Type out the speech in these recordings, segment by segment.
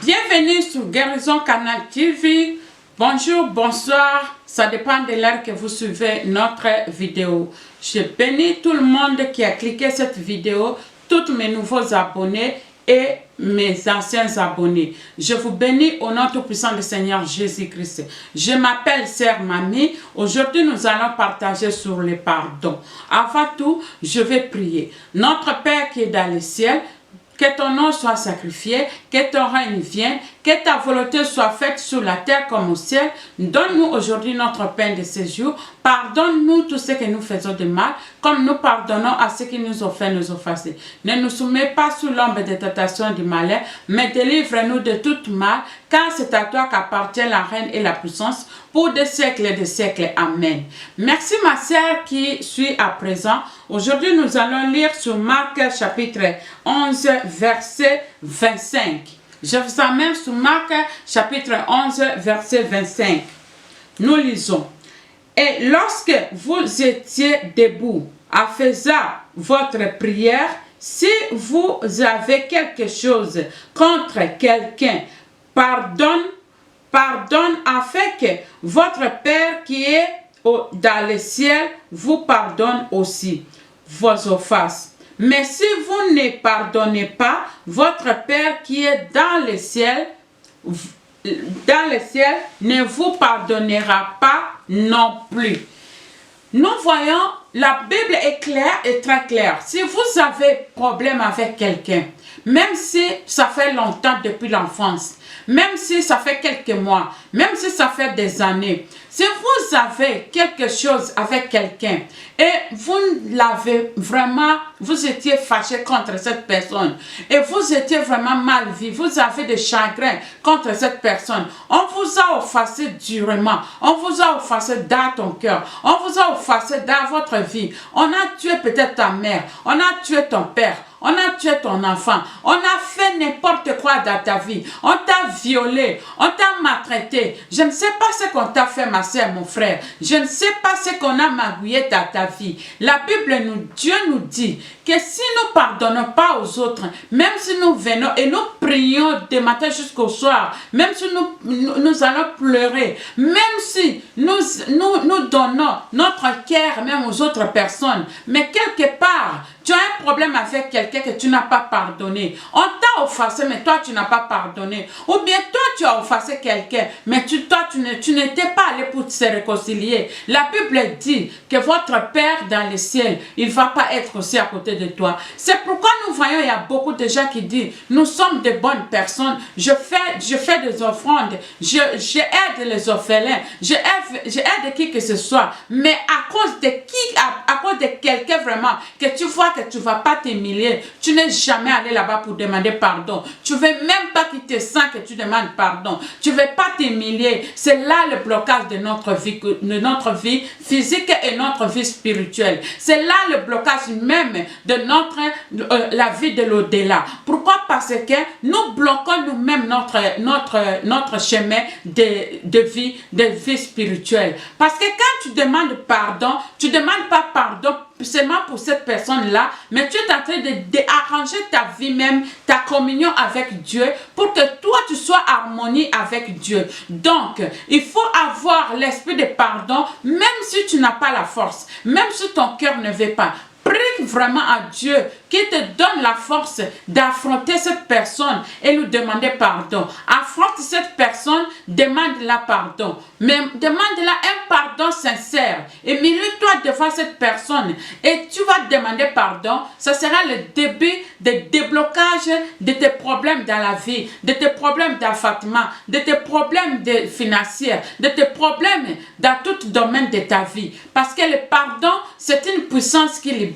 Bienvenue sur Guérison Canal TV. Bonjour, bonsoir, ça dépend de l'heure que vous suivez notre vidéo. Je bénis tout le monde qui a cliqué cette vidéo, tous mes nouveaux abonnés et mes anciens abonnés. Je vous bénis au nom tout-puissant du Seigneur Jésus-Christ. Je m'appelle Sœur Mamie. Aujourd'hui, nous allons partager sur le pardon. Avant tout, je vais prier. Notre Père qui est dans le ciel, que ton nom soit sacrifié, que ton règne vienne, que ta volonté soit faite sur la terre comme au ciel. Donne-nous aujourd'hui notre pain de ce jour. Pardonne-nous tout ce que nous faisons de mal, comme nous pardonnons à ceux qui nous ont fait nous offenser. Ne nous soumets pas sous l'ombre des tentations du malin, mais délivre-nous de tout mal, car c'est à toi qu'appartient la reine et la puissance pour des siècles et des siècles. Amen. Merci ma sœur qui suit à présent. Aujourd'hui, nous allons lire sur Marc chapitre 11, verset 25. Je vous amène sur Marc chapitre 11, verset 25. Nous lisons. Et lorsque vous étiez debout, en faisant votre prière, si vous avez quelque chose contre quelqu'un, pardonne afin que votre Père qui est dans le ciel vous pardonne aussi vos offenses. Mais si vous ne pardonnez pas, votre Père qui est dans le ciel ne vous pardonnera pas non plus. Nous voyons, la Bible est claire et très claire. Si vous avez problème avec quelqu'un, même si ça fait longtemps depuis l'enfance, même si ça fait quelques mois, même si ça fait des années, si vous avez quelque chose avec quelqu'un et vous l'avez vraiment, vous étiez fâché contre cette personne et vous étiez vraiment mal vu, vous avez des chagrins contre cette personne, on vous a offensé durement, on vous a offensé dans ton cœur, on vous a offensé dans votre vie, on a tué peut-être ta mère, on a tué ton père, on a tué ton enfant, on a fait n'importe quoi dans ta vie, on t'a violé, on t'a maltraité. Je ne sais pas ce qu'on t'a fait, ma soeur, mon frère. Je ne sais pas ce qu'on a magouillé dans ta vie. La Bible, Dieu nous dit que si nous ne pardonnons pas aux autres, même si nous venons et nous prions de matin jusqu'au soir, même si nous allons pleurer, même si nous donnons notre cœur même aux autres personnes, mais quelque part, tu as un problème avec quelqu'un que tu n'as pas pardonné. On t'a offensé, mais toi, tu n'as pas pardonné. Ou bien toi, tu as offensé quelqu'un, mais tu n'étais pas allé pour se réconcilier. La Bible dit que votre Père dans le ciel, il ne va pas être aussi à côté de toi. C'est pourquoi nous voyons, il y a beaucoup de gens qui disent, nous sommes de bonnes personnes, je fais des offrandes, j'aide les orphelins, j'aide qui que ce soit. Mais à cause de quelqu'un vraiment, que tu vois que tu ne vas pas t'humilier, tu n'es jamais allé là-bas pour demander pardon. Tu ne veux même pas qu'il te sente que tu demandes pardon. Tu ne veux pas t'humilier. C'est là le blocage de notre vie physique et notre vie spirituelle. C'est là le blocage même de la vie de l'au-delà. Pourquoi? Parce que nous bloquons nous-mêmes notre chemin de vie spirituelle. Parce que quand tu demandes pardon, tu ne demandes pas pardon seulement pour cette personne-là, mais tu es en train d'arranger ta vie même, ta communion avec Dieu, pour que toi, tu sois harmonie avec Dieu. Donc, il faut avoir l'esprit de pardon, même si tu n'as pas la force, même si ton cœur ne veut pas. Prie vraiment à Dieu qui te donne la force d'affronter cette personne et lui demander pardon. Affronte cette personne, demande-la pardon. Mais demande-la un pardon sincère. Et mets-toi devant cette personne et tu vas demander pardon. Ce sera le début de déblocage de tes problèmes dans la vie, de tes problèmes d'affrontement, de tes problèmes financiers, de tes problèmes dans tout domaine de ta vie. Parce que le pardon, c'est une puissance qui libère.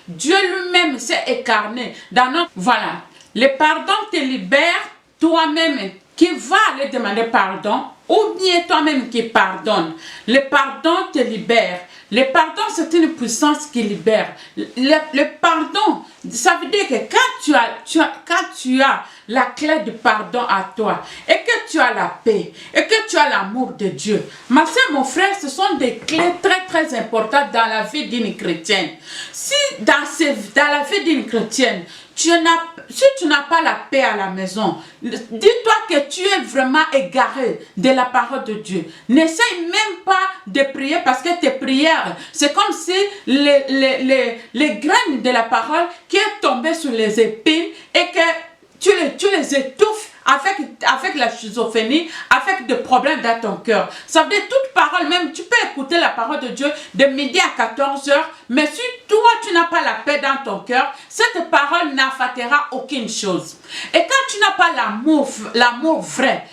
Dieu lui-même s'est incarné dans notre... Voilà. Le pardon te libère, toi-même qui va aller demander pardon, ou bien toi-même qui pardonne. Le pardon te libère. Le pardon, c'est une puissance qui libère. Le pardon, ça veut dire que quand tu as la clé du pardon à toi et que tu as la paix et que tu as l'amour de Dieu. Ma soeur, mon frère, ce sont des clés très très importantes dans la vie d'une chrétienne. Si dans la vie d'une chrétienne, si tu n'as pas la paix à la maison, dis-toi que tu es vraiment égaré de la parole de Dieu. N'essaye même pas de prier parce que tes prières, c'est comme si les graines de la parole qui est tombée sur les épines et que tu les étouffes avec la schizophrénie, avec des problèmes dans ton cœur. Ça veut dire toute parole, même tu peux écouter la parole de Dieu de midi à 14 h, mais si toi tu n'as pas la paix dans ton cœur, cette parole n'affectera aucune chose. Et quand tu n'as pas l'amour vrai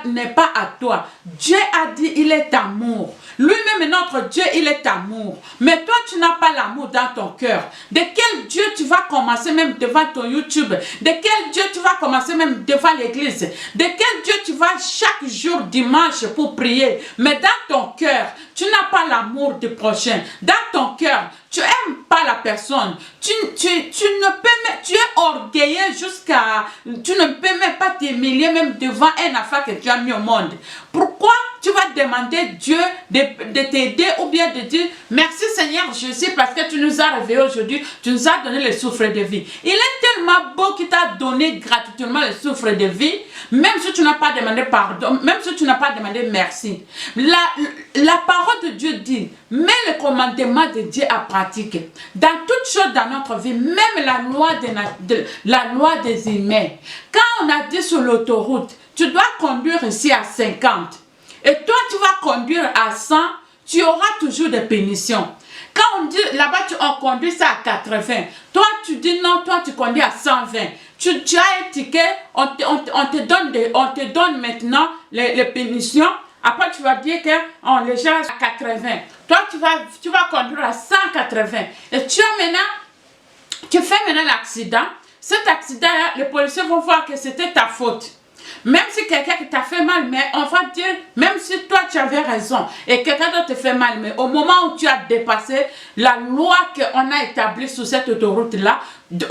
n'est pas à toi. Dieu a dit il est amour. Lui-même, notre Dieu, il est amour. Mais toi, tu n'as pas l'amour dans ton cœur. De quel Dieu tu vas commencer même devant ton YouTube? De quel Dieu tu vas commencer même devant l'église? De quel Dieu tu vas chaque jour dimanche pour prier? Mais dans ton cœur, tu n'as pas l'amour du prochain. Dans ton cœur, tu n'aimes pas la personne. Tu es orgueilleux jusqu'à... Tu ne peux même pas t'humilier même devant un affaire que tu as mis au monde. Pourquoi tu vas demander Dieu de t'aider ou bien de dire merci Seigneur Jésus parce que tu nous as réveillés aujourd'hui, tu nous as donné le souffle de vie. Il est tellement beau qu'il t'a donné gratuitement le souffle de vie, même si tu n'as pas demandé pardon, même si tu n'as pas demandé merci. La parole de Dieu dit, mets le commandement de Dieu à pratique. Dans toutes choses dans notre vie, même la loi des humains. Quand on a dit sur l'autoroute, tu dois conduire ici à 50. Et toi, tu vas conduire à 100, tu auras toujours des punitions. Quand on dit là-bas, on conduit ça à 80. Toi, tu dis non, toi, tu conduis à 120. Tu as un ticket, on te donne maintenant les punitions. Après, tu vas dire que les gens à 80. Toi, tu vas conduire à 180. Et tu fais maintenant l'accident. Cet accident-là, les policiers vont voir que c'était ta faute. Même si quelqu'un t'a fait mal, mais on va dire, même si toi tu avais raison et quelqu'un d'autre te fait mal, mais au moment où tu as dépassé la loi qu'on a établie sur cette autoroute-là,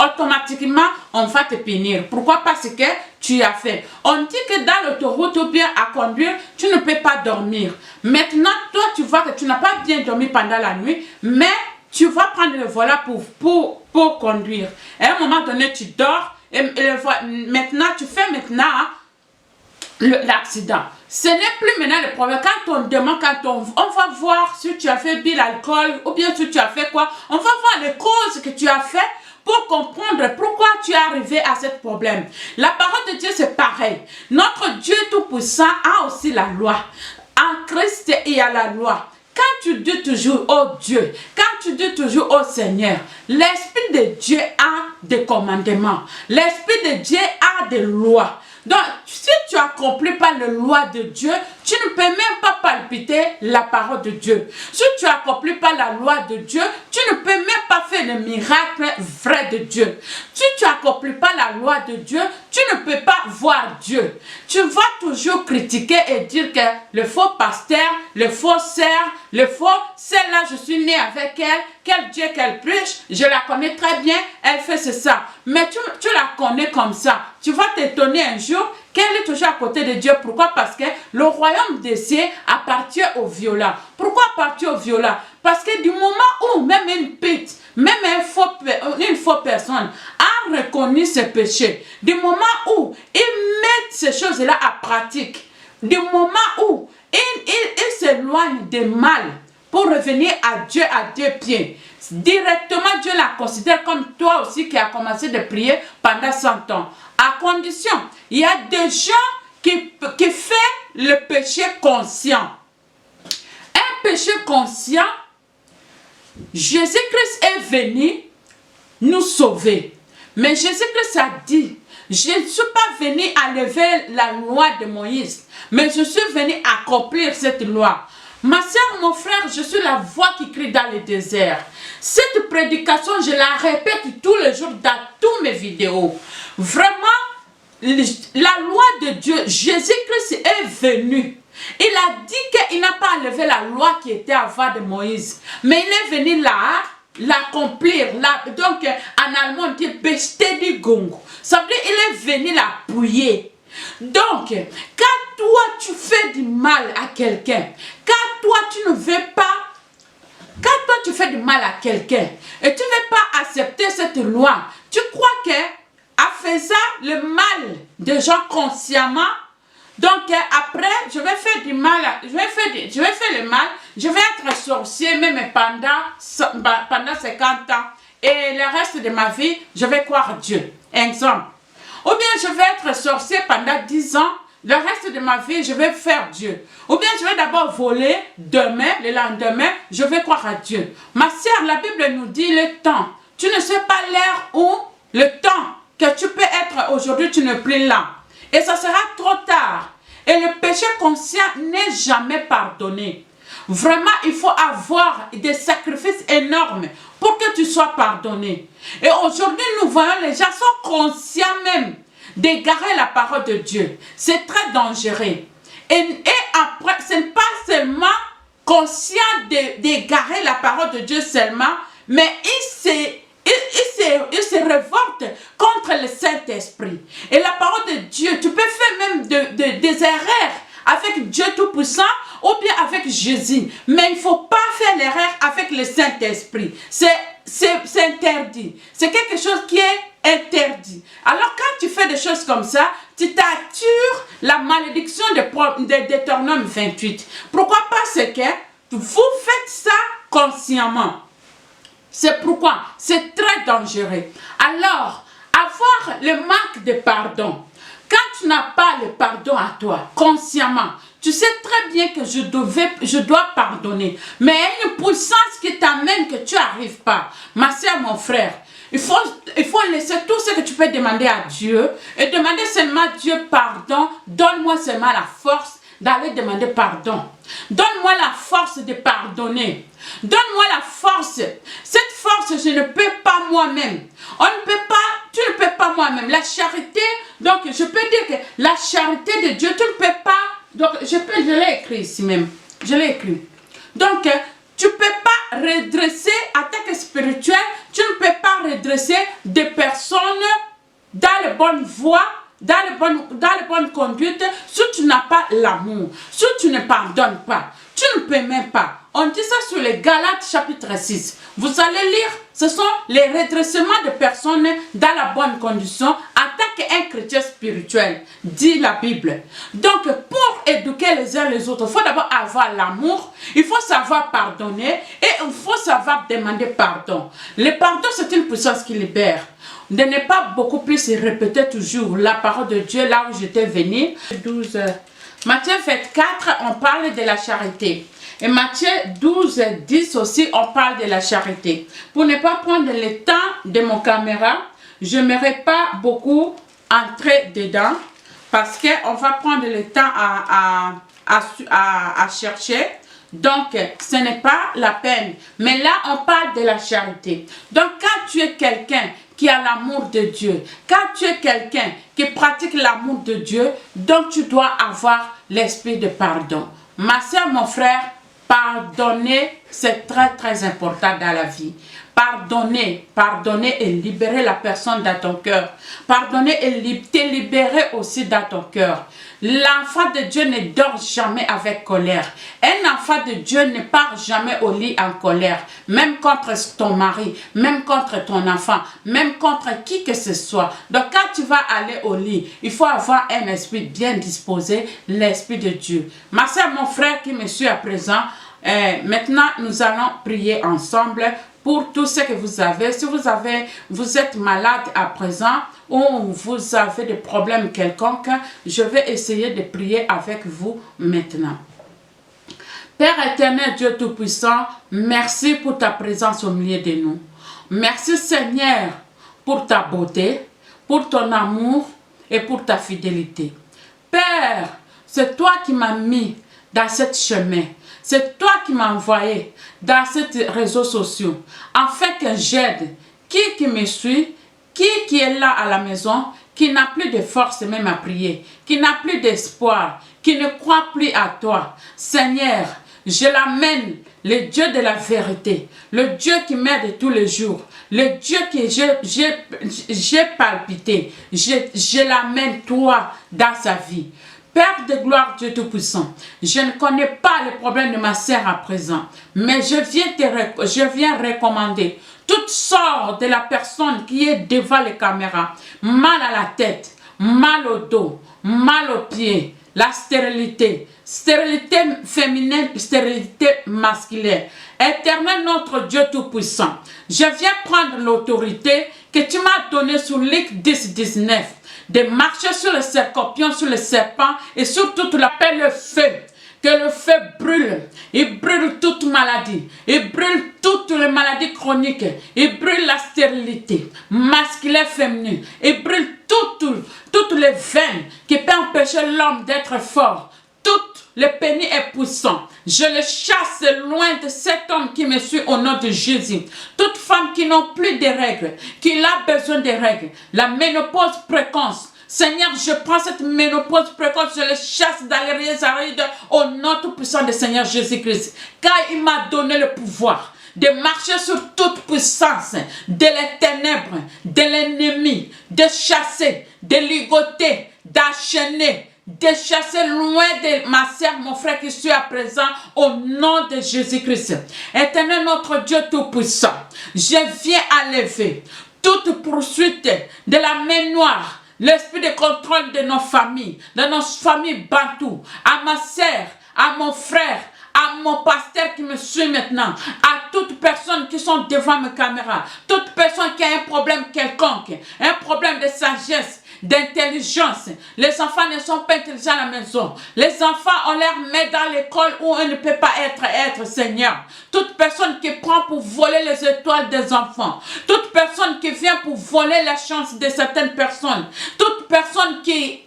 automatiquement on va te punir. Pourquoi? Parce que tu as fait. On dit que dans l'autoroute ou bien à conduire, tu ne peux pas dormir. Maintenant, toi tu vois que tu n'as pas bien dormi pendant la nuit, mais tu vas prendre le volant pour conduire. Et à un moment donné, tu dors et maintenant tu fais l'accident. Ce n'est plus maintenant le problème. Quand on demande, on va voir si tu as fait de l'alcool ou bien si tu as fait quoi. On va voir les causes que tu as fait pour comprendre pourquoi tu es arrivé à ce problème. La parole de Dieu, c'est pareil. Notre Dieu Tout-Puissant a aussi la loi. En Christ, il y a la loi. Quand tu dis toujours oh Dieu, quand tu dis toujours oh Seigneur, l'Esprit de Dieu a des commandements. L'Esprit de Dieu a des lois. Donc, si tu n'accomplis pas la loi de Dieu, tu ne peux même pas palpiter la parole de Dieu. Si tu n'accomplis pas la loi de Dieu, tu ne peux même pas faire le miracle vrai de Dieu. Si tu n'accomplis pas la loi de Dieu, tu ne peux pas voir Dieu. Tu vas toujours critiquer et dire que le faux pasteur, le faux sœur, le faux, celle-là, je suis née avec elle, quel Dieu qu'elle prêche, je la connais très bien, elle fait ça. Mais tu la connais comme ça. Tu vas t'étonner un jour qu'elle est toujours à côté de Dieu. Pourquoi? Parce que le royaume des cieux appartient aux violents. Pourquoi appartient aux violents? Parce que du moment où même une pute, même une fausse personne a reconnu ses péchés, du moment où ils mettent ces choses-là à pratique, du moment où ils s'éloignent des mal pour revenir à Dieu à 2 pieds, directement Dieu la considère comme toi aussi qui as commencé de prier pendant 100 ans. À condition, il y a des gens qui font le péché conscient. Un péché conscient, Jésus-Christ est venu nous sauver. Mais Jésus-Christ a dit, je ne suis pas venu enlever la loi de Moïse, mais je suis venu accomplir cette loi. Ma soeur, mon frère, je suis la voix qui crie dans le désert. Cette prédication, je la répète tous les jours dans toutes mes vidéos. Vraiment, la loi de Dieu, Jésus-Christ est venu. Il a dit qu'il n'a pas enlevé la loi qui était avant de Moïse. Mais il est venu là, l'accomplir. Donc, en allemand, on dit bestätigung. Ça veut dire qu'il est venu l'appuyer. Donc, quand toi tu fais du mal à quelqu'un, quand toi tu ne veux pas, quand toi tu fais du mal à quelqu'un et tu ne veux pas accepter cette loi, tu crois que en faisant le mal des gens consciemment, donc après je vais faire du mal, je vais faire le mal, je vais être sorcier même pendant 50 ans et le reste de ma vie, je vais croire Dieu. Exemple. Ou bien je vais être sorcier pendant 10 ans, le reste de ma vie, je vais faire Dieu. Ou bien je vais d'abord voler, demain, le lendemain, je vais croire à Dieu. Ma sœur, la Bible nous dit le temps. Tu ne sais pas l'heure où le temps que tu peux être aujourd'hui, tu n'es plus là. Et ça sera trop tard. Et le péché conscient n'est jamais pardonné. Vraiment, il faut avoir des sacrifices énormes pour que tu sois pardonné. Et aujourd'hui, nous voyons les gens sont conscients même d'égarer la parole de Dieu. C'est très dangereux. Et après, ce n'est pas seulement conscient d'égarer la parole de Dieu seulement, mais il se révolte contre le Saint-Esprit. Et la parole de Dieu, tu peux faire même des erreurs avec Dieu Tout-Puissant ou bien avec Jésus. Mais il ne faut pas faire l'erreur avec le Saint-Esprit. C'est interdit. C'est quelque chose qui est interdit. Alors quand tu fais des choses comme ça, tu t'attires la malédiction de Deutéronome 28. Pourquoi? Parce que vous faites ça consciemment. C'est pourquoi c'est très dangereux. Alors, avoir le manque de pardon, quand tu n'as pas le pardon à toi, consciemment, tu sais très bien que je dois pardonner. Mais il y a une puissance qui t'amène que tu n'arrives pas. Ma soeur, mon frère, il faut laisser tout ce que tu peux demander à Dieu et demander seulement à Dieu pardon. Donne-moi seulement la force d'aller demander pardon. Donne-moi la force de pardonner. Donne-moi la force. Cette force, je ne peux pas moi-même. On ne peut pas, tu ne peux pas moi-même. La charité, donc je peux dire que la charité de Dieu, tu ne peux pas. Donc je l'ai écrit ici même. Je l'ai écrit. Donc tu ne peux pas redresser, attaque spirituelle, tu ne peux pas redresser des personnes dans la bonne voie, dans la bonne conduite, si tu n'as pas l'amour, si tu ne pardonnes pas, tu ne peux même pas. On dit ça sur les Galates chapitre 6. Vous allez lire, ce sont les redressements de personnes dans la bonne condition en tant qu'un chrétien spirituel, dit la Bible. Donc, pour éduquer les uns les autres, il faut d'abord avoir l'amour, il faut savoir pardonner et il faut savoir demander pardon. Le pardon, c'est une puissance qui libère. De ne pas beaucoup plus répéter toujours la parole de Dieu là où j'étais venu. 12. Matthieu 24, on parle de la charité. Et Matthieu 12, 10 aussi, on parle de la charité. Pour ne pas prendre le temps de mon caméra, je n'aimerais pas beaucoup entrer dedans parce qu'on va prendre le temps à chercher. Donc, ce n'est pas la peine. Mais là, on parle de la charité. Donc, quand tu es quelqu'un qui a l'amour de Dieu, quand tu es quelqu'un qui pratique l'amour de Dieu, donc tu dois avoir l'esprit de pardon. Ma soeur, mon frère, pardonner, c'est très très important dans la vie. Pardonner et libérer la personne dans ton cœur. Pardonner et te libérer aussi dans ton cœur. L'enfant de Dieu ne dort jamais avec colère. Un enfant de Dieu ne part jamais au lit en colère. Même contre ton mari, même contre ton enfant, même contre qui que ce soit. Donc quand tu vas aller au lit, il faut avoir un esprit bien disposé, l'esprit de Dieu. Ma soeur, mon frère qui me suit à présent, maintenant nous allons prier ensemble pour tout ce que vous avez. Si vous êtes malade à présent ou vous avez des problèmes quelconques, je vais essayer de prier avec vous maintenant. Père éternel, Dieu Tout-Puissant, merci pour ta présence au milieu de nous. Merci Seigneur pour ta beauté, pour ton amour et pour ta fidélité. Père, c'est toi qui m'as mis dans ce chemin. C'est toi qui m'as envoyé dans ces réseaux sociaux afin que j'aide qui me suit, qui est là à la maison, qui n'a plus de force même à prier, qui n'a plus d'espoir, qui ne croit plus à toi. Seigneur, je l'amène, le Dieu de la vérité, le Dieu qui m'aide tous les jours, le Dieu que j'ai palpité, je l'amène toi dans sa vie. Père de gloire, Dieu Tout-Puissant, je ne connais pas les problèmes de ma sœur à présent, mais je viens recommander toutes sortes de la personne qui est devant les caméras, mal à la tête, mal au dos, mal aux pieds, la stérilité, stérilité féminine, stérilité masculine. Éternel notre Dieu Tout-Puissant, je viens prendre l'autorité que tu m'as donnée sur Luc 10, 19, de marcher sur le scorpion, sur le serpent et sur toute la paix, le feu. Que le feu brûle, il brûle toute maladie, il brûle toutes les maladies chroniques, il brûle la stérilité, masculine, féminine, il brûle toutes les veines qui peuvent empêcher l'homme d'être fort, toutes les pénis et puissants. Je le chasse loin de cet homme qui me suit au nom de Jésus. Toute femme qui n'a plus de règles, qui a besoin de règles, la ménopause précoce. Seigneur, je prends cette ménopause précoce, je le chasse dans les arides au nom tout-puissant de Seigneur Jésus-Christ. Car il m'a donné le pouvoir de marcher sur toute puissance de les ténèbres, de l'ennemi, de chasser, de ligoter, d'enchaîner, de chasser loin de ma sœur, mon frère qui suis à présent au nom de Jésus-Christ. Éternel notre Dieu Tout-Puissant, je viens enlever toute poursuite de la main noire, l'esprit de contrôle de nos familles bantou, à ma sœur, à mon frère, à mon pasteur qui me suit maintenant, à toute personne qui sont devant mes caméras, toute personne qui a un problème quelconque, un problème de sagesse, d'intelligence. Les enfants ne sont pas intelligents à la maison. Les enfants, on les met dans l'école où on ne peut pas être, Seigneur. Toute personne qui prend pour voler les étoiles des enfants, toute personne qui vient pour voler la chance de certaines personnes, toute personne qui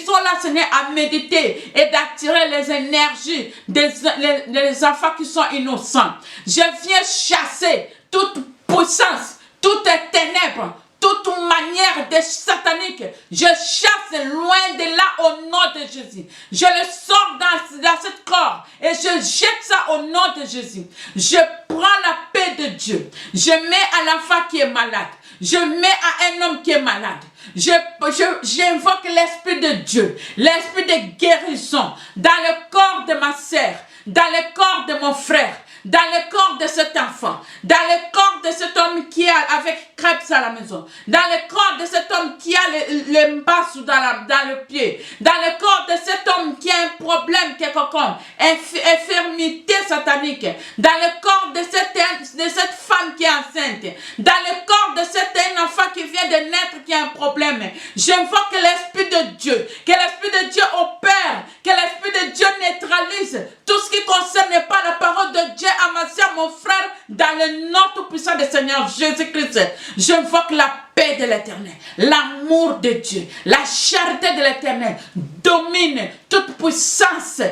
sont là, Seigneur, à méditer et d'attirer les énergies des enfants qui sont innocents. Je viens chasser toute puissance, toute ténèbres, toute manière de satanique, je chasse loin de là au nom de Jésus. Je le sors dans cette corps et je jette ça au nom de Jésus. Je prends la paix de Dieu. Je mets à l'enfant qui est malade. Je mets à un homme qui est malade. J'invoque l'Esprit de Dieu, l'Esprit de guérison dans le corps de ma sœur, dans le corps de mon frère, dans le corps de cet enfant, dans le corps de cet homme qui est avec crêpes à la maison, dans le corps de cet homme qui a le mbassu dans le pied, dans le corps de cet homme qui a un problème quelconque, infirmité satanique, dans le corps de cette femme qui est enceinte, dans le corps de cet enfant qui vient de naître qui a un problème. J'invoque l'Esprit de Dieu, que l'Esprit de Dieu opère, que l'Esprit de Dieu neutralise tout ce qui ne concerne pas la parole de Dieu à ma soeur, mon frère, dans le nom tout-puissant du Seigneur Jésus-Christ. J'invoque la paix de l'Éternel, l'amour de Dieu, la charité de l'Éternel domine toute puissance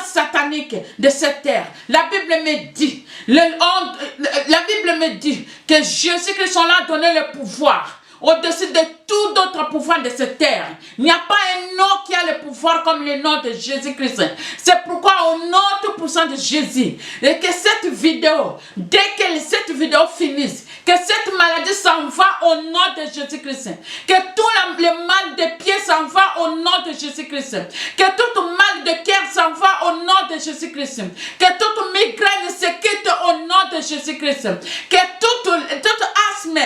satanique de cette terre. La Bible me dit, que Jésus-Christ a donné le pouvoir au-dessus de tout autre pouvoir de cette terre. Il n'y a pas un nom qui a le pouvoir comme le nom de Jésus-Christ. C'est pourquoi au nom tout puissant de Jésus, et que cette vidéo, dès que cette vidéo finisse, que cette maladie s'en va au nom de Jésus-Christ. Que tout le mal de pied s'en va au nom de Jésus-Christ. Que tout mal de cœur s'en va au nom de Jésus-Christ. Que toute migraine se quitte au nom de Jésus-Christ. Que tout asthme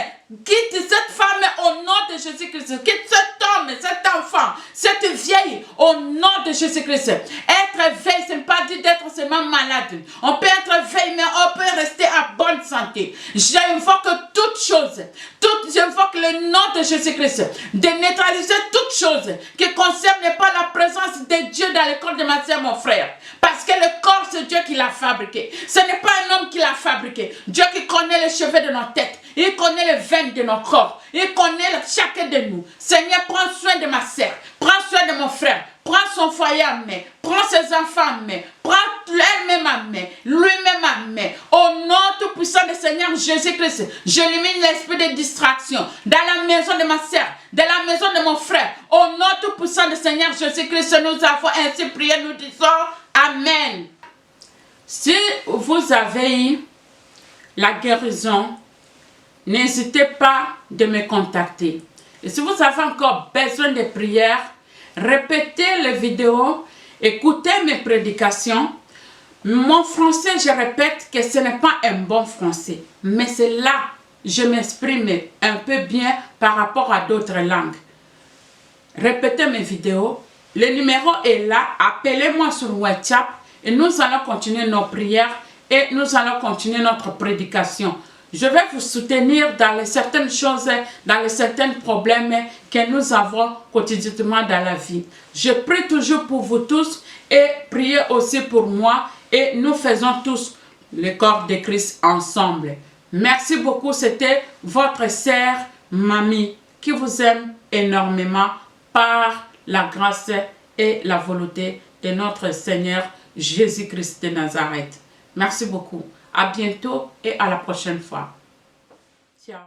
quitte cette femme au nom de Jésus-Christ. Quitte cet homme, cet enfant, cette vieille au nom de Jésus-Christ. Être veille, ce n'est pas dire d'être seulement malade. On peut être veille, mais on peut rester à bonne santé. J'invoque toutes choses. J'invoque le nom de Jésus-Christ. De neutraliser toutes choses qui ne concernent pas la présence de Dieu dans le corps de ma soeur, mon frère. Parce que le corps, c'est Dieu qui l'a fabriqué. Ce n'est pas un homme qui l'a fabriqué. Dieu qui connaît les cheveux de nos têtes. Il connaît les veines de nos corps. Il connaît chacun de nous. Seigneur, prends soin de ma sœur. Prends soin de mon frère. Prends son foyer à main. Prends ses enfants à main. Prends elle-même à main. Lui-même à main. Au nom tout-puissant du Seigneur Jésus-Christ, j'élimine l'esprit de distraction dans la maison de ma sœur, dans la maison de mon frère. Au nom tout-puissant du Seigneur Jésus-Christ, nous avons ainsi prié, nous disons Amen. Si vous avez eu la guérison, n'hésitez pas de me contacter. Et si vous avez encore besoin de prières, répétez les vidéos, écoutez mes prédications. Mon français, je répète que ce n'est pas un bon français, mais c'est là je m'exprime un peu bien par rapport à d'autres langues. Répétez mes vidéos. Le numéro est là. Appelez-moi sur WhatsApp et nous allons continuer nos prières et nous allons continuer notre prédication. Je vais vous soutenir dans les certaines choses, dans les certains problèmes que nous avons quotidiennement dans la vie. Je prie toujours pour vous tous et priez aussi pour moi et nous faisons tous le corps de Christ ensemble. Merci beaucoup, c'était votre sœur Mamie qui vous aime énormément par la grâce et la volonté de notre Seigneur Jésus-Christ de Nazareth. Merci beaucoup. À bientôt et à la prochaine fois. Ciao.